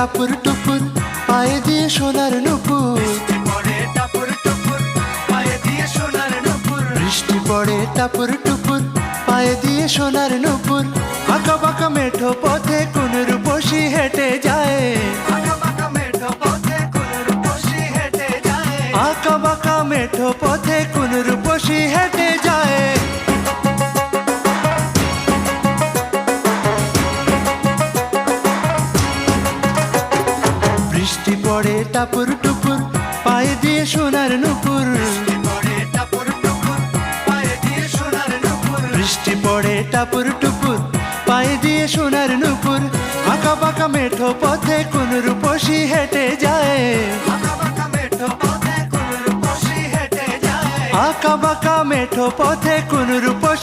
টাপুর টুপুর পায়ে দিয়ে সোনার নুপুর। বৃষ্টি পড়ে টাপুর টুপুর পায়ে দিয়ে সোনার নুপুর। বৃষ্টি পড়ে টাপুর টুপুর পায়ে দিয়ে সোনার নুপুর। আঁকা বাঁকা মেঠো পথে কোন রূপসী হেঁটে যায়। আঁকা বাঁকা মেঠো পথে কোন রূপসী হেঁটে যায়। আঁকা বাঁকা মেঠো পথে কোন রূপসী হেঁটে যায়। বৃষ্টি পড়ে টাপুর টুপুর পায়ে দিয়ে সোনার নুপুর। বৃষ্টি পড়ে টাপুর টুপুর পায়ে দিয়ে সোনার নুপুর। বৃষ্টি পড়ে টাপুর টুপুর পায়ে দিয়ে সোনার নুপুর। আঁকা বাঁকা মেঠো পথে কোন রূপসী হেঁটে যায়। আঁকা বাঁকা মেঠো পথে কোন রূপসী হেঁটে যায়। আঁকা বাঁকা মেঠো পথে কোন রূপসী